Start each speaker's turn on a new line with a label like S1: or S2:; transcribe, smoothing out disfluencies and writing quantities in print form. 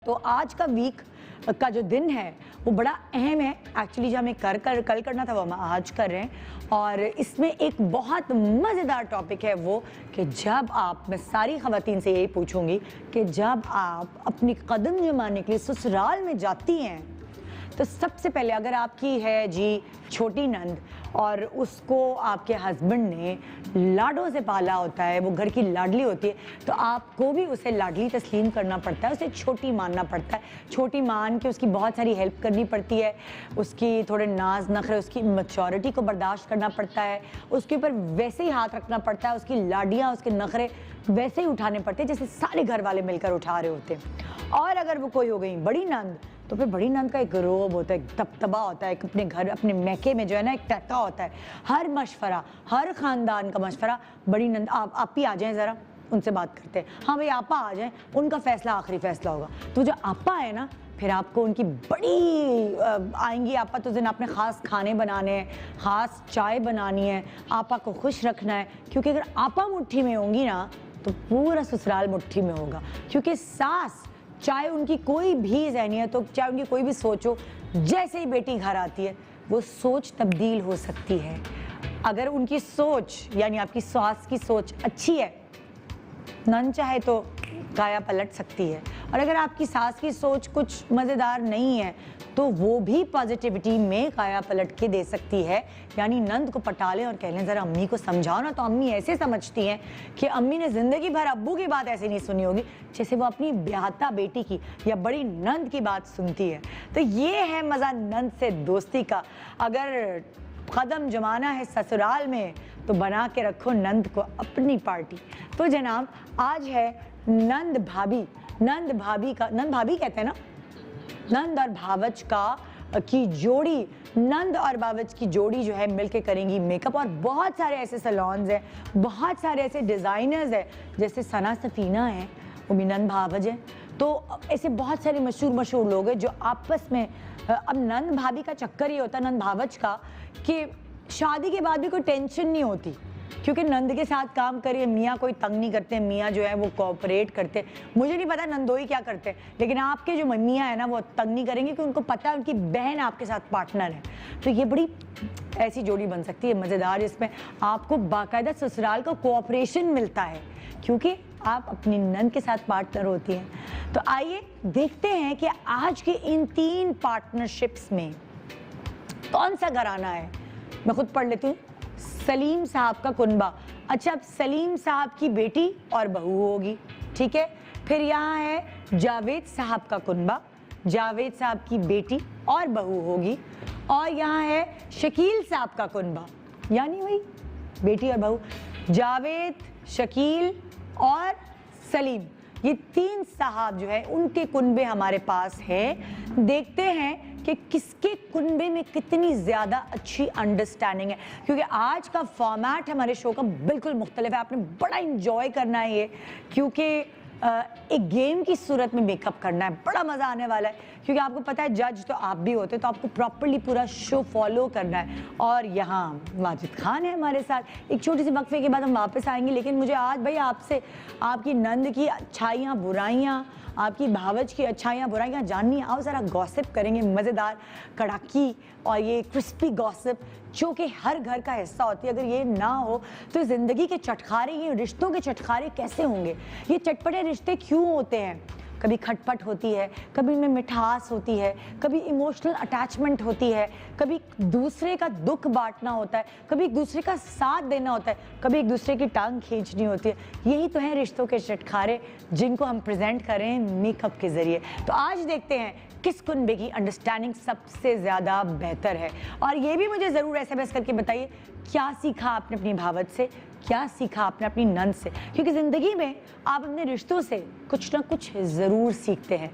S1: तो आज का वीक का जो दिन है वो बड़ा अहम है एक्चुअली। जो हमें कल करना था वो हम आज कर रहे हैं। और इसमें एक बहुत मज़ेदार टॉपिक है वो कि जब आप, मैं सारी ख़वातीन से यही पूछूंगी कि जब आप अपनी कदम जमाने के लिए ससुराल में जाती हैं तो सबसे पहले अगर आपकी है जी छोटी नंद और उसको आपके हस्बैंड ने लाडों से पाला होता है, वो घर की लाडली होती है, तो आपको भी उसे लाडली तस्लीम करना पड़ता है, उसे छोटी मानना पड़ता है। छोटी मान के उसकी बहुत सारी हेल्प करनी पड़ती है, उसकी थोड़े नाज नखरे, उसकी मैच्योरिटी को बर्दाश्त करना पड़ता है, उसके ऊपर वैसे ही हाथ रखना पड़ता है, उसकी लाडियाँ, उसके नखरे वैसे ही उठाने पड़ते हैं जैसे सारे घर वाले मिलकर उठा रहे होते हैं। और अगर वो कोई हो गई बड़ी नंद तो फिर बड़ी नंद का एक रोब होता है, एक दबदबा होता है, एक अपने घर अपने मैके में जो है ना एक टका होता है। हर मशवरा, हर ख़ानदान का मशवरा बड़ी नंद, आप ही आ जाएं ज़रा, उनसे बात करते हैं। हाँ भाई आपा आ जाएं, उनका फ़ैसला आखिरी फ़ैसला होगा। तो जो आपा है ना, फिर आपको उनकी बड़ी आएंगी आपा, तो दिन आपने ख़ास खाने बनाने हैं, ख़ास चाय बनानी है, आपा को खुश रखना है। क्योंकि अगर आपा मुट्ठी में होंगी ना तो पूरा ससुराल मुट्ठी में होगा। क्योंकि सास, चाहे उनकी कोई भी ज़हनियत हो, चाहे उनकी कोई भी सोच हो, जैसे ही बेटी घर आती है वो सोच तब्दील हो सकती है। अगर उनकी सोच यानी आपकी सास की सोच अच्छी है, नन चाहे तो काया पलट सकती है। और अगर आपकी सास की सोच कुछ मज़ेदार नहीं है तो वो भी पॉजिटिविटी में काया पलट के दे सकती है। यानी नंद को पटा लें और कह लें ज़रा अम्मी को समझाओ ना, तो अम्मी ऐसे समझती हैं कि अम्मी ने ज़िंदगी भर अब्बू की बात ऐसे नहीं सुनी होगी जैसे वो अपनी ब्याहता बेटी की या बड़ी नंद की बात सुनती है। तो ये है मज़ा नंद से दोस्ती का। अगर कदम जमाना है ससुराल में तो बना के रखो नंद को अपनी पार्टी। तो जनाब आज है नंद भाभी। नंद भाभी का, नंद भाभी कहते हैं ना, नंद और भावच की जोड़ी, नंद और भावच की जोड़ी जो है मिलके करेंगी मेकअप। और बहुत सारे ऐसे सैलून्स हैं, बहुत सारे ऐसे डिज़ाइनर्स हैं, जैसे सना सफीना है, वो भी नंद भावज है। तो ऐसे बहुत सारे मशहूर लोग हैं जो आपस में, अब नंद भाभी का चक्कर ये होता है नंद भावच का कि शादी के बाद भी कोई टेंशन नहीं होती, क्योंकि नंद के साथ काम करिए, मियाँ कोई तंग नहीं करते, मियाँ जो है वो कोऑपरेट करते। मुझे नहीं पता नंदोई क्या करते, लेकिन आपके जो मियाँ है ना वो तंग नहीं करेंगे क्योंकि उनको पता है उनकी बहन आपके साथ पार्टनर है। तो ये बड़ी ऐसी जोड़ी बन सकती है मज़ेदार, जिसमें आपको बाकायदा ससुराल का कोऑपरेशन मिलता है क्योंकि आप अपनी नंद के साथ पार्टनर होती हैं। तो आइए देखते हैं कि आज के इन 3 पार्टनरशिप्स में कौन सा घराना है। मैं खुद पढ़ लेती हूँ। सलीम साहब का कुनबा। अच्छा, अब सलीम साहब की बेटी और बहू होगी, ठीक है। फिर यहाँ है जावेद साहब का कुनबा, जावेद साहब की बेटी और बहू होगी। और यहाँ है शकील साहब का कुनबा, यानी वही बेटी और बहू। जावेद, शकील और सलीम, ये 3 साहब जो है उनके कुनबे हमारे पास हैं। देखते हैं कि किसके कुनबे में कितनी ज़्यादा अच्छी अंडरस्टैंडिंग है, क्योंकि आज का फॉर्मेट हमारे शो का बिल्कुल मुख्तलिफ है। आपने बड़ा इंजॉय करना है ये, क्योंकि एक गेम की सूरत में मेकअप करना है, बड़ा मज़ा आने वाला है। क्योंकि आपको पता है जज तो आप भी होते, तो आपको प्रॉपर्ली पूरा शो फॉलो करना है। और यहाँ वाजिद खान है हमारे साथ। एक छोटी सी वक्फे के बाद हम वापस आएंगे, लेकिन मुझे आज भाई आपसे आपकी नंद की अच्छाइयाँ बुराइयाँ, आपकी भावच की अच्छाइयाँ बुराइयाँ जाननी है। आओ ज़रा गॉसिप करेंगे, मज़ेदार कड़ाकी और ये क्रिस्पी गॉसिप जो कि हर घर का हिस्सा होती है। अगर ये ना हो तो ज़िंदगी के चटखारे, ये रिश्तों के चटखारे कैसे होंगे? ये चटपटे रिश्ते क्यों होते हैं? कभी खटपट होती है, कभी इनमें मिठास होती है, कभी इमोशनल अटैचमेंट होती है, कभी दूसरे का दुख बांटना होता है, कभी एक दूसरे का साथ देना होता है, कभी एक दूसरे की टांग खींचनी होती है। यही तो है रिश्तों के चटखारे, जिनको हम प्रेजेंट करें मेकअप के ज़रिए। तो आज देखते हैं किस कुनबे की अंडरस्टैंडिंग सबसे ज़्यादा बेहतर है। और ये भी मुझे ज़रूर SMS करके बताइए क्या सीखा आपने अपनी भावत से, क्या सीखा आपने अपनी नंद से, क्योंकि ज़िंदगी में आप अपने रिश्तों से कुछ ना कुछ ज़रूर सीखते हैं।